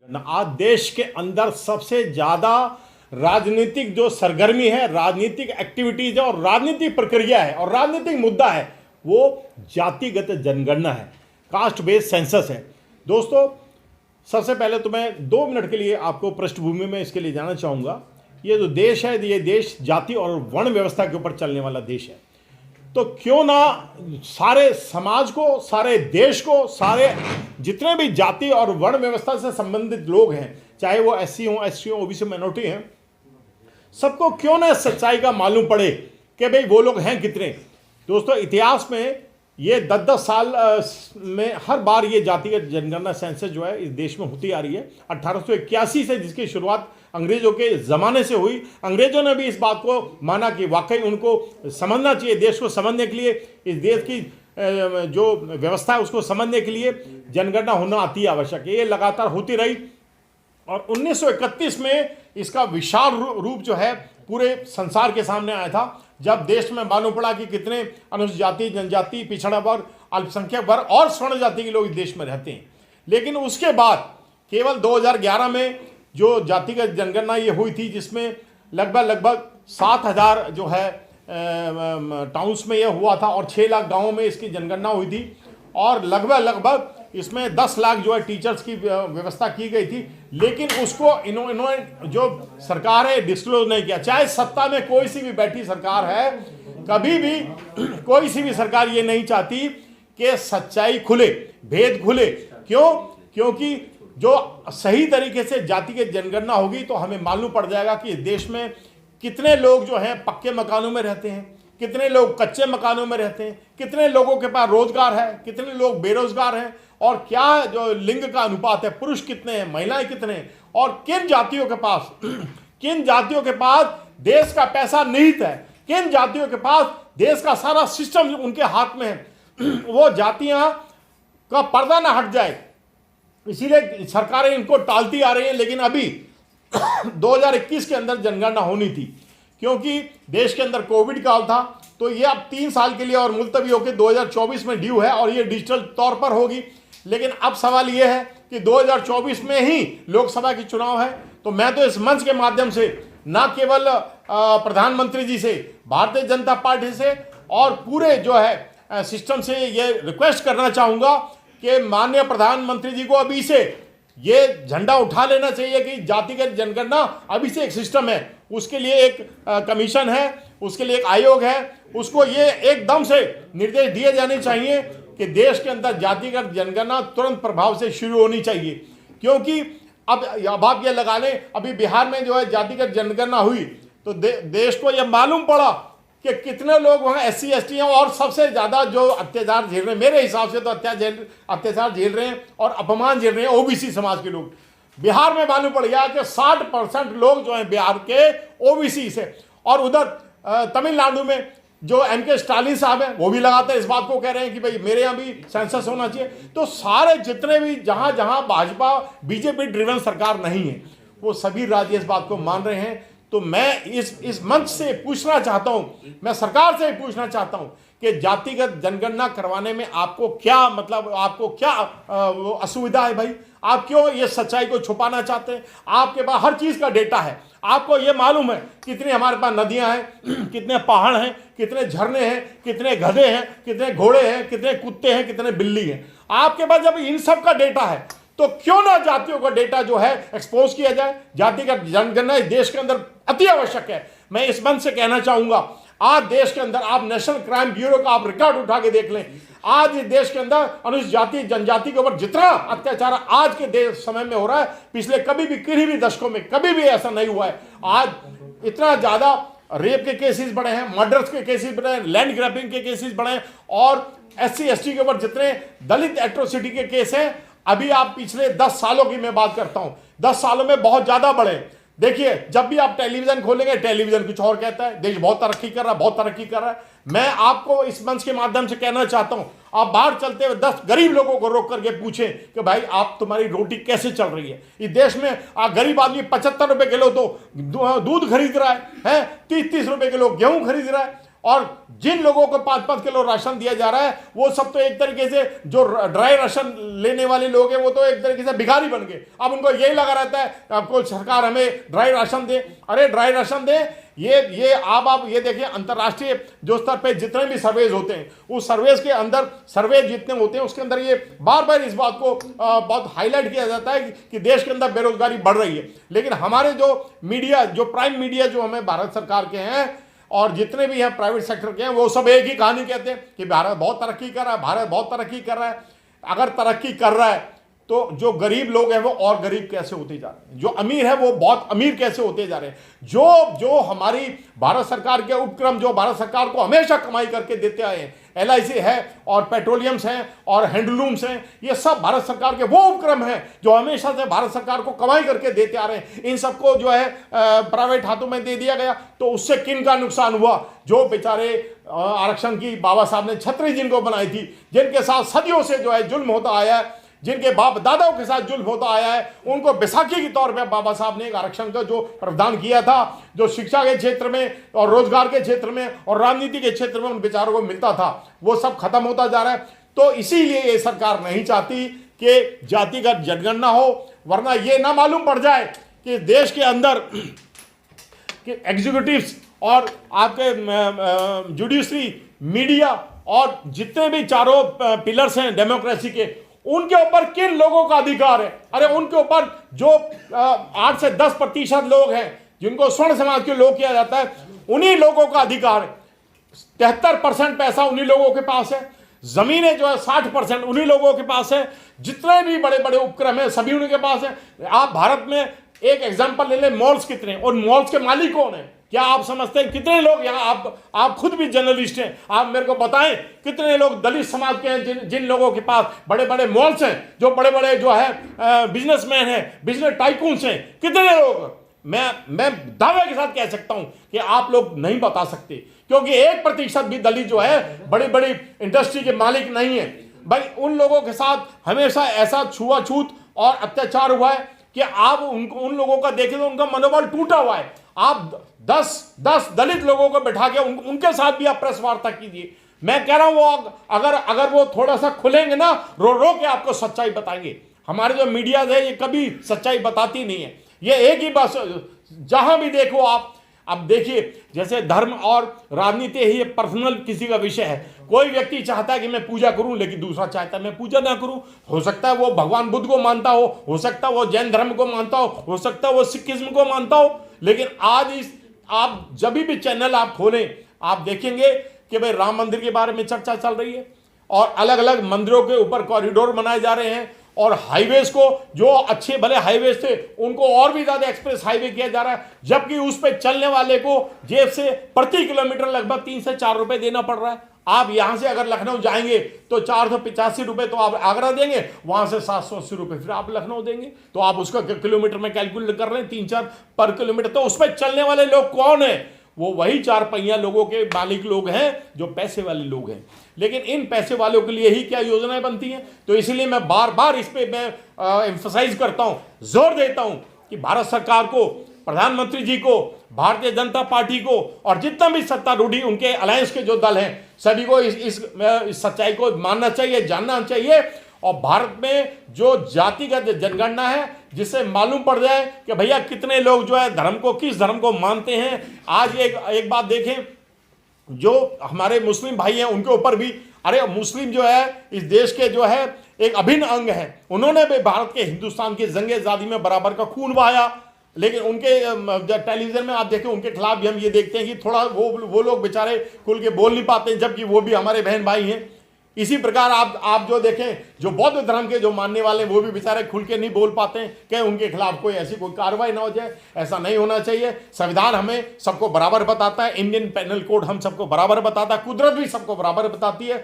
आज देश के अंदर सबसे ज्यादा राजनीतिक जो सरगर्मी है, राजनीतिक एक्टिविटीज है और राजनीतिक प्रक्रिया है और राजनीतिक मुद्दा है, वो जातिगत जनगणना है, कास्ट बेस्ड सेंसस है। दोस्तों, सबसे पहले तो मैं 2 मिनट के लिए आपको पृष्ठभूमि में इसके लिए जाना चाहूँगा। ये जो देश है, ये देश जाति और वर्ण व्यवस्था के ऊपर चलने वाला देश है। तो क्यों ना सारे समाज को, सारे देश को, सारे जितने भी जाति और वर्ण व्यवस्था से संबंधित लोग हैं, चाहे वो एससी हो, एसटी हो, ओबीसी माइनॉरिटी हैं, सबको क्यों ना सच्चाई का मालूम पड़े कि भाई वो लोग हैं कितने। दोस्तों, इतिहास में ये 10-10 साल में हर बार ये जातिगत जनगणना सेंसस जो है इस देश में होती आ रही है। 1881 से जिसकी शुरुआत अंग्रेजों के ज़माने से हुई। अंग्रेजों ने भी इस बात को माना कि वाकई उनको समझना चाहिए, देश को समझने के लिए, इस देश की जो व्यवस्था है उसको समझने के लिए जनगणना होना अति आवश्यक है। ये लगातार होती रही और 1931 में इसका विशाल रूप जो है पूरे संसार के सामने आया था, जब देश में मालूम पड़ा कि कितने अनुसूचित जाति, जनजाति, पिछड़ा वर्ग, अल्पसंख्यक वर्ग और स्वर्ण जाति के लोग इस देश में रहते हैं। लेकिन उसके बाद केवल 2011 में जो जातिगत जनगणना ये हुई थी, जिसमें लगभग 7,000 जो है टाउन्स में ये हुआ था और 6 लाख गाँवों में इसकी जनगणना हुई थी और लगभग इसमें 10 लाख जो है टीचर्स की व्यवस्था की गई थी। लेकिन उसको इन्होंने जो सरकार है डिस्क्लोज नहीं किया। चाहे सत्ता में कोई सी भी बैठी सरकार है, कभी भी कोई सी भी सरकार ये नहीं चाहती कि सच्चाई खुले, भेद खुले। क्यों? क्योंकि जो सही तरीके से जातिगत जनगणना होगी तो हमें मालूम पड़ जाएगा कि देश में कितने लोग जो हैं पक्के मकानों में रहते हैं, कितने लोग कच्चे मकानों में रहते हैं, कितने लोगों के पास रोजगार है, कितने लोग बेरोजगार हैं और क्या जो लिंग का अनुपात है, पुरुष कितने हैं, महिलाएं कितने हैं और किन जातियों के पास देश का पैसा निहित है, किन जातियों के पास देश का सारा सिस्टम उनके हाथ में है। वो जातियां का पर्दा ना हट जाए, इसीलिए सरकारें इनको टालती आ रही हैं। लेकिन अभी 2021 के अंदर जनगणना होनी थी, क्योंकि देश के अंदर कोविड काल था, तो ये अब 3 साल के लिए और मुलतवी होकर 2024 में ड्यू है और ये डिजिटल तौर पर होगी। लेकिन अब सवाल ये है कि 2024 में ही लोकसभा की चुनाव है। तो मैं तो इस मंच के माध्यम से न केवल प्रधानमंत्री जी से, भारतीय जनता पार्टी से और पूरे जो है सिस्टम से ये रिक्वेस्ट करना चाहूँगा कि माननीय प्रधानमंत्री जी को अभी से ये झंडा उठा लेना चाहिए कि जातिगत जनगणना अभी से एक सिस्टम है, उसके लिए एक कमीशन है, उसके लिए एक आयोग है, उसको ये एकदम से निर्देश दिए जाने चाहिए कि देश के अंदर जातिगत जनगणना तुरंत प्रभाव से शुरू होनी चाहिए। क्योंकि अब आप ये लगा लें, अभी बिहार में जो है जातिगत जनगणना हुई तो देश को यह मालूम पड़ा कि कितने लोग वहाँ SC ST हैं और सबसे ज़्यादा जो अत्याचार झेल रहे हैं, मेरे हिसाब से तो अत्याचार झेल रहे हैं और अपमान झेल रहे हैं OBC समाज के लोग। बिहार में मालूम पड़ गया कि 60% लोग जो हैं बिहार के OBC से। और उधर तमिलनाडु में जो MK स्टालिन साहब हैं वो भी लगातार इस बात को कह रहे हैं कि भाई मेरे यहाँ भी सेंसस होना चाहिए। तो सारे जितने भी जहाँ भाजपा BJP ड्रिवन सरकार नहीं है, वो सभी राज्य इस बात को मान रहे हैं। तो मैं इस मंच से पूछना चाहता हूं, मैं सरकार से पूछना चाहता हूं कि जातिगत जनगणना करवाने में आपको क्या आपको क्या असुविधा है भाई? आप क्यों ये सच्चाई को छुपाना चाहते हैं? आपके पास हर चीज का डेटा है, आपको ये मालूम है कितनी हमारे पास नदियां हैं, कितने पहाड़ हैं, कितने झरने हैं, कितने गधे हैं, कितने घोड़े हैं, कितने कुत्ते हैं, कितने बिल्ली हैं। आपके पास जब इन सब का डेटा है तो क्यों ना जातियों का डेटा जो है एक्सपोज किया जाए? जातिगत जनगणना इस देश के अंदर अति आवश्यक है। मैं इस मंच से कहना चाहूंगा, आज देश के अंदर आप नेशनल क्राइम ब्यूरो का आप रिकॉर्ड उठा के देख लें, आज इस देश के अंदर अनुसूचित जाति जनजाति के ऊपर जितना अत्याचार आज के समय में हो रहा है, पिछले कभी भी किसी भी दशकों में कभी भी ऐसा नहीं हुआ है। आज इतना ज्यादा रेप के केसेस बढ़े हैं, मर्डर्स के केसेस बढ़े हैं, लैंड ग्रैबिंग के केसेस बढ़े हैं और SC ST के ऊपर जितने दलित एट्रोसिटी के केस हैं, अभी आप पिछले 10 सालों की मैं बात करता हूं, 10 सालों में बहुत ज्यादा बढ़े। देखिए, जब भी आप टेलीविजन खोलेंगे, टेलीविजन कुछ और कहता है, देश बहुत तरक्की कर रहा है, बहुत तरक्की कर रहा है। मैं आपको इस मंच के माध्यम से कहना चाहता हूं, आप बाहर चलते हुए 10 गरीब लोगों को रोक करके पूछें कि भाई आप तुम्हारी रोटी कैसे चल रही है? इस देश में गरीब आदमी 75 रुपए किलो तो दूध खरीद रहा है, 30-30 रुपए किलो गेहूं खरीद रहा है और जिन लोगों को 5-5 किलो राशन दिया जा रहा है वो सब तो एक तरीके से जो ड्राई राशन लेने वाले लोग हैं वो तो एक तरीके से भिखारी बन गए। अब उनको यही लगा रहता है आपको सरकार हमें ड्राई राशन दे। अरे ड्राई राशन दे, ये आप ये देखिए अंतर्राष्ट्रीय जो स्तर पे जितने भी सर्वेज होते हैं उस सर्वेज के अंदर सर्वे जितने होते हैं उसके अंदर ये बार बार इस बात को बहुत हाईलाइट किया जाता है कि देश के अंदर बेरोजगारी बढ़ रही है। लेकिन हमारे जो मीडिया, जो प्राइम मीडिया जो हमें भारत सरकार के हैं और जितने भी हैं प्राइवेट सेक्टर के हैं, वो सब एक ही कहानी कहते हैं कि भारत बहुत तरक्की कर रहा है, भारत बहुत तरक्की कर रहा है। अगर तरक्की कर रहा है तो जो गरीब लोग हैं वो और गरीब कैसे होते जा रहे हैं, जो अमीर है वो बहुत अमीर कैसे होते जा रहे हैं। जो हमारी भारत सरकार के उपक्रम जो भारत सरकार को हमेशा कमाई करके देते आए हैं, LIC है और पेट्रोलियम्स हैं और हैंडलूम्स हैं, ये सब भारत सरकार के वो उपक्रम हैं जो हमेशा से भारत सरकार को कमाई करके देते आ रहे हैं। इन सबको जो है प्राइवेट हाथों में दे दिया गया तो उससे किन का नुकसान हुआ? जो बेचारे आरक्षण की बाबा साहब ने छतरी जिनको बनाई थी, जिनके साथ सदियों से जो है जुल्म होता आया है, जिनके बाप दादाओं के साथ जुल्म होता आया है, उनको बैसाखी के तौर पे बाबा साहब ने एक आरक्षण का जो प्रावधान किया था, जो शिक्षा के क्षेत्र में और रोजगार के क्षेत्र में और राजनीति के क्षेत्र में उन बेचारों को मिलता था, वो सब खत्म होता जा रहा है। तो इसीलिए ये सरकार नहीं चाहती कि जातिगत जनगणना हो, वरना ये ना मालूम पड़ जाए कि देश के अंदर कि एग्जीक्यूटिव्स और आपके जुडिशरी, मीडिया और जितने भी चारों पिलर्स हैं डेमोक्रेसी के, उनके ऊपर किन लोगों का अधिकार है? अरे उनके ऊपर जो 8 से 10% लोग हैं जिनको स्वर्ण समाज के लोग किया जाता है, उन्हीं लोगों का अधिकार है। 73% पैसा उन्हीं लोगों के पास है, जमीनें जो है 60% उन्हीं लोगों के पास है, जितने भी बड़े बड़े उपक्रम है सभी उनके पास है। आप भारत में एक एग्जांपल ले लें, मॉल्स कितने, और मॉल्स के मालिक कौन है? क्या आप समझते हैं कितने लोग यहाँ, आप खुद भी जर्नलिस्ट हैं, आप मेरे को बताएं कितने लोग दलित समाज के हैं जिन लोगों के पास बड़े बड़े मॉल्स हैं, जो बड़े बड़े जो है बिजनेसमैन हैं, बिजनेस टाइकून्स हैं, कितने लोग? मैं दावे के साथ कह सकता हूं कि आप लोग नहीं बता सकते, क्योंकि 1% भी दलित जो है बड़ी बड़ी इंडस्ट्री के मालिक नहीं है। भाई उन लोगों के साथ हमेशा ऐसा छुआछूत और अत्याचार हुआ है कि आप उन लोगों का देखें तो उनका मनोबल टूटा हुआ है। आप 10 दलित लोगों को बैठा के उनके साथ भी आप प्रेस वार्ता कीजिए। मैं कह रहा हूं वो अगर वो थोड़ा सा खुलेंगे ना, रो रो के आपको सच्चाई बताएंगे। हमारे जो मीडिया है ये कभी सच्चाई बताती नहीं है, ये एक ही बस जहां भी देखो आप। अब देखिए जैसे धर्म और राजनीति ही पर्सनल किसी का विषय है। कोई व्यक्ति चाहता है कि मैं पूजा करूं, लेकिन दूसरा चाहता है मैं पूजा ना करूं। हो सकता है वो भगवान बुद्ध को मानता हो सकता है वो जैन धर्म को मानता हो सकता है वो सिखिज्म को मानता हो। लेकिन आज आप जब भी चैनल आप खोलें आप देखेंगे कि भाई राम मंदिर के बारे में चर्चा चल रही है और अलग अलग मंदिरों के ऊपर कॉरिडोर बनाए जा रहे हैं, और हाईवेज को जो अच्छे भले हाईवेज थे उनको और भी ज्यादा एक्सप्रेस हाईवे किया जा रहा है, जबकि उस पर चलने वाले को जेब से प्रति किलोमीटर लगभग 3 से 4 रुपए देना पड़ रहा है। आप यहां से अगर लखनऊ जाएंगे तो 485 रुपए तो आप आगरा देंगे, वहां से 780 रुपए फिर आप लखनऊ देंगे। तो आप उसका किलोमीटर में कैलकुलेट कर रहे हैं 3-4 पर किलोमीटर। तो उस पर चलने वाले लोग कौन है? वो वही 4 पहिया लोगों के मालिक लोग हैं जो पैसे वाले लोग हैं। लेकिन इन पैसे वालों के लिए ही क्या योजनाएं बनती हैं? तो इसलिए मैं बार बार इस पे मैं एम्फसाइज करता हूं, जोर देता हूं कि भारत सरकार को, प्रधानमंत्री जी को, भारतीय जनता पार्टी को और जितना भी सत्तारूढ़ी उनके अलायंस के जो दल हैं सभी को इस सच्चाई को मानना चाहिए, जानना चाहिए। और भारत में जो जातिगत जनगणना है जिससे मालूम पड़ जाए कि भैया कितने लोग जो है धर्म को, किस धर्म को मानते हैं। आज एक बात देखें, जो हमारे मुस्लिम भाई हैं उनके ऊपर भी, अरे मुस्लिम जो है इस देश के जो है एक अभिन्न अंग है, उन्होंने भी भारत के हिंदुस्तान की जंग आजादी में बराबर का खून बहाया। लेकिन उनके टेलीविजन में आप देखें उनके खिलाफ भी हम ये देखते हैं कि थोड़ा वो लोग बेचारे खुल के बोल नहीं पाते, जबकि वो भी हमारे बहन भाई हैं। इसी प्रकार आप जो देखें, जो बौद्ध धर्म के जो मानने वाले वो भी बेचारे खुल के नहीं बोल पाते हैं कि उनके खिलाफ कोई ऐसी कोई कार्रवाई ना हो जाए। ऐसा नहीं होना चाहिए। संविधान हमें सबको बराबर बताता है, इंडियन पेनल कोड हम सबको बराबर बताता है, कुदरत भी सबको बराबर बताती है।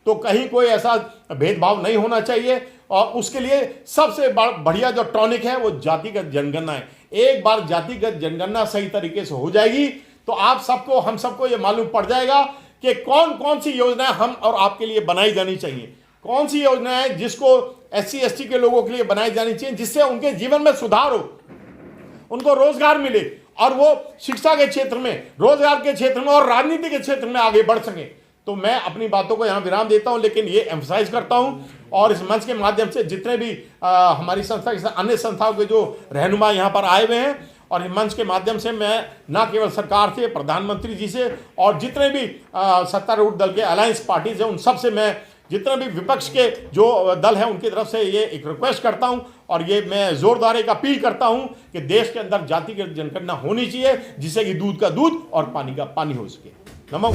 तो कहीं कोई ऐसा भेदभाव नहीं होना चाहिए। और उसके लिए सबसे बढ़िया जो टॉनिक है वो जातिगत जनगणना है। एक बार जातिगत जनगणना सही तरीके से हो जाएगी तो आप सबको, हम सबको ये मालूम पड़ जाएगा कि कौन कौन सी योजनाएं हम और आपके लिए बनाई जानी चाहिए, कौन सी योजनाएं जिसको SC ST के लोगों के लिए बनाई जानी चाहिए, जिससे उनके जीवन में सुधार हो, उनको रोजगार मिले और वो शिक्षा के क्षेत्र में, रोजगार के क्षेत्र में और राजनीति के क्षेत्र में आगे बढ़ सके। तो मैं अपनी बातों को यहां विराम देता हूं, लेकिन ये एम्फसाइज करता हूं और इस मंच के माध्यम से जितने भी हमारी संस्था के अन्य संस्थाओं के जो रहनुमा यहां पर आए हुए हैं, और इस मंच के माध्यम से मैं न केवल सरकार से, प्रधानमंत्री जी से और जितने भी सत्तारूढ़ दल के अलायंस पार्टीज हैं, उन सब से मैं, जितने भी विपक्ष के जो दल हैं उनकी तरफ से ये एक रिक्वेस्ट करता हूं और ये मैं जोरदार एक अपील करता हूं कि देश के अंदर जातिगत जनगणना होनी चाहिए, जिससे कि दूध का दूध और पानी का पानी हो सके। नमो।